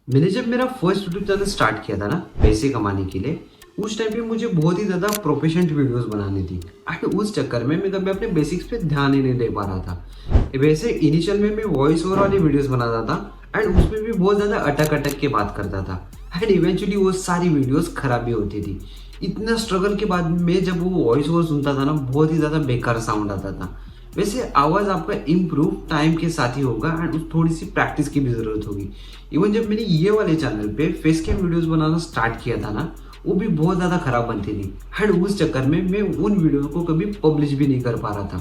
मैंने जब मेरा फर्स्ट यूट्यूब चैनल स्टार्ट किया था ना पैसे कमाने के लिए, उस टाइम पे मुझे बहुत ही ज़्यादा प्रोफेशनल वीडियोस बनानी थी एंड उस चक्कर में मैं कभी अपने बेसिक्स पे ध्यान ही नहीं दे पा रहा था। वैसे इनिशियल में मैं वॉइस ओवर वाली वीडियोस बनाता था एंड उसमें भी बहुत ज़्यादा अटक अटक के बात करता था एंड इवेंचुअली वो सारी वीडियोस खराब भी होती थी। इतना स्ट्रगल के बाद में जब वो वॉइस ओवर सुनता था ना, बहुत ही ज़्यादा बेकार साउंड आता था। वैसे आवाज़ आपका इम्प्रूव टाइम के साथ ही होगा एंड थोड़ी सी प्रैक्टिस की भी ज़रूरत होगी। इवन जब मैंने ये वाले चैनल पे फेस कैम वीडियोस बनाना स्टार्ट किया था ना, वो भी बहुत ज़्यादा खराब बनती थी एंड उस चक्कर में मैं उन वीडियोस को कभी पब्लिश भी नहीं कर पा रहा था।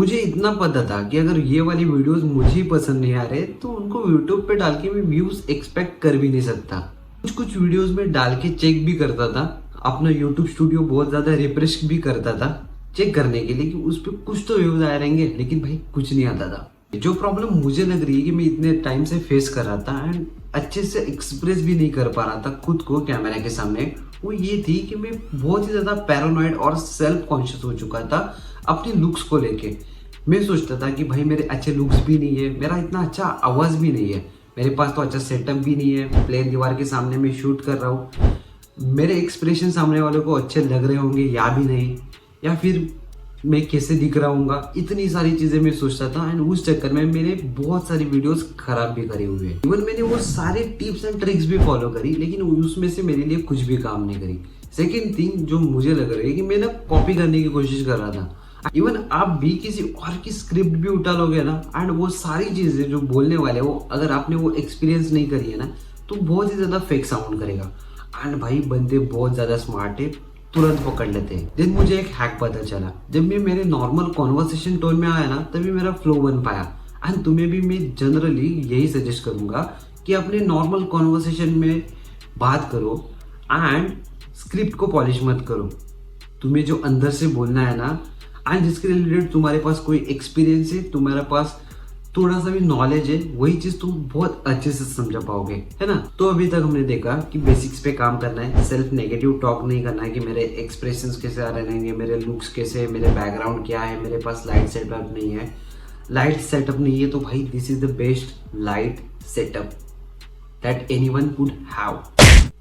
मुझे इतना पता था कि अगर ये वाली वीडियोस मुझे ही पसंद नहीं आ रहे तो उनको यूट्यूब पे डाल के मैं व्यूज एक्सपेक्ट कर भी नहीं सकता। कुछ वीडियोस में डाल के चेक भी करता था, अपना यूट्यूब स्टूडियो बहुत ज़्यादा रिफ्रेश भी करता था चेक करने के लिए कि उस पर कुछ तो व्यूज आए रहेंगे, लेकिन भाई कुछ नहीं आता था। जो प्रॉब्लम मुझे लग रही है कि मैं इतने टाइम से फेस कर रहा था एंड अच्छे से एक्सप्रेस भी नहीं कर पा रहा था खुद को कैमरा के सामने, वो ये थी कि मैं बहुत ही ज़्यादा पैरानॉइड और सेल्फ कॉन्शियस हो चुका था अपनी लुक्स को लेके। मैं सोचता था कि भाई मेरे अच्छे लुक्स भी नहीं है, मेरा इतना अच्छा आवाज़ भी नहीं है, मेरे पास तो अच्छा सेटअप भी नहीं है, प्लेन दीवार के सामने मैं शूट कर रहा हूँ, मेरे एक्सप्रेशन सामने वालों को अच्छे लग रहे होंगे या भी नहीं, या फिर मैं कैसे दिख रहा हूँ। इतनी सारी चीज़ें मैं सोचता था एंड उस चक्कर में मैंने बहुत सारी वीडियोस खराब भी करी हुई है। इवन मैंने वो सारे टिप्स एंड ट्रिक्स भी फॉलो करी, लेकिन उसमें से मेरे लिए कुछ भी काम नहीं करी। सेकेंड थिंग जो मुझे लग रही है कि मैं ना कॉपी करने की कोशिश कर रहा था। इवन आप भी किसी और की स्क्रिप्ट भी उठा लोगे ना एंड वो सारी चीज़ें जो बोलने वाले वो अगर आपने वो एक्सपीरियंस नहीं करी है ना, तो बहुत ही ज़्यादा फेक साउंड करेगा। एंड भाई बंदे बहुत ज़्यादा स्मार्ट है, तुरंत पकड़ लेते हैं। देन मुझे एक हैक पता चला, जब मैं मेरे नॉर्मल कॉन्वर्सेशन टोन में आया ना, तभी मेरा फ्लो बन पाया। एंड तुम्हें भी मैं जनरली यही सजेस्ट करूंगा कि अपने नॉर्मल कॉन्वर्सेशन में बात करो एंड स्क्रिप्ट को पॉलिश मत करो। तुम्हें जो अंदर से बोलना है ना एंड जिसके रिलेटेड तुम्हारे पास कोई एक्सपीरियंस है, तुम्हारे पास थोड़ा सा भी नॉलेज है, वही चीज तुम बहुत अच्छे से समझ पाओगे, है ना। तो अभी तक हमने देखा कि बेसिक्स पे काम करना है, सेल्फ नेगेटिव टॉक नहीं करना है कि मेरे एक्सप्रेशंस कैसे आ रहे हैं, मेरे लुक्स कैसे, मेरे बैकग्राउंड क्या है, मेरे पास लाइट सेटअप नहीं है। लाइट सेटअप नहीं है तो भाई this is the best light setup that anyone could have.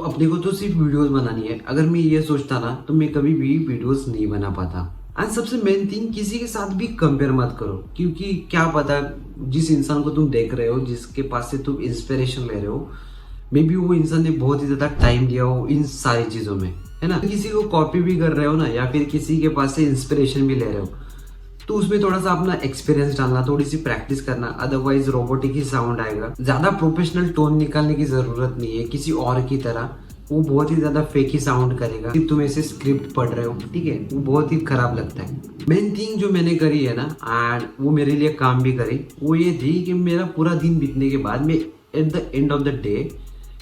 अपने को तो सिर्फ वीडियोस बनानी है। अगर मैं ये सोचता ना तो मैं कभी भी वीडियोस नहीं बना पाता। एंड सबसे मेन थिंग, किसी के साथ भी कंपेयर मत करो, क्योंकि क्या पता जिस इंसान को तुम देख रहे हो, जिसके पास से तुम इंस्पिरेशन ले रहे हो, मे बी वो इंसान ने बहुत ही ज्यादा टाइम दिया हो इन सारी चीजों में, है ना। किसी को कॉपी भी कर रहे हो ना, या फिर किसी के पास से इंस्पिरेशन भी ले रहे हो, तो उसमें थोड़ा सा अपना एक्सपीरियंस डालना, थोड़ी सी प्रैक्टिस करना, अदरवाइज रोबोटिक ही साउंड आएगा। ज्यादा प्रोफेशनल टोन निकालने की जरूरत नहीं है किसी और की तरह, वो बहुत ही ज्यादा फेक ही साउंड करेगा। कि तुम ऐसे स्क्रिप्ट पढ़ रहे हो, ठीक है, वो बहुत ही खराब लगता है। मेन थिंग जो मैंने करी है ना एंड वो मेरे लिए काम भी करी, वो ये थी कि मेरा पूरा दिन बीतने के बाद मैं at the end of the day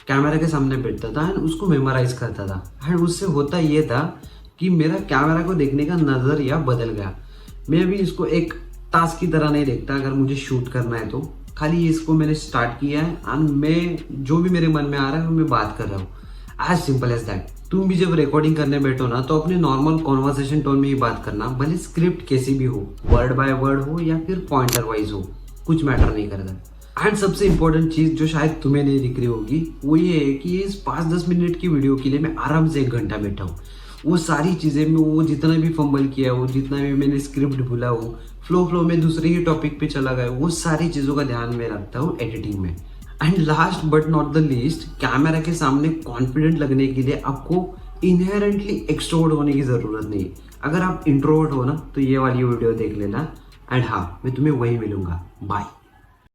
camera के सामने बैठता था एंड उसको मेमोराइज करता था। एंड उससे होता ये था कि मेरा कैमरा को देखने का नजरिया बदल गया। मैं अभी इसको एक टास्क की तरह नहीं देखता, अगर मुझे शूट करना है तो खाली इसको मैंने स्टार्ट किया है एंड मैं जो भी मेरे मन में आ रहा है वो मैं बात कर रहा हूँ। As simple as that. तुम भी जब रिकॉर्डिंग करने बैठो ना तो अपने नॉर्मल कॉन्वर्सेशन टोन में ही बात करना, भले स्क्रिप्ट कैसी भी हो, वर्ड बाय वर्ड हो या फिर पॉइंटर वाइज हो, कुछ मैटर नहीं करता। एंड सबसे इंपॉर्टेंट चीज जो शायद तुम्हें नहीं दिख रही होगी वो ये है कि इस 5-10 मिनट की वीडियो के लिए मैं आराम से 1 घंटा बैठा हूँ। वो सारी चीजें में वो जितना भी फंबल किया हो, जितना भी मैंने स्क्रिप्ट भूला हो, फ्लो में दूसरे ही टॉपिक पे चला गया, वो सारी चीजों का ध्यान में रखता हूँ एडिटिंग में। And last but not the least, camera के सामने कॉन्फिडेंट लगने के लिए आपको इनहेरेंटली एक्सट्रोवर्ट होने की जरूरत नहीं। अगर आप इंट्रोवर्ट हो ना तो ये वाली वीडियो देख लेना एंड हाँ, मैं तुम्हें वही मिलूंगा। बाय।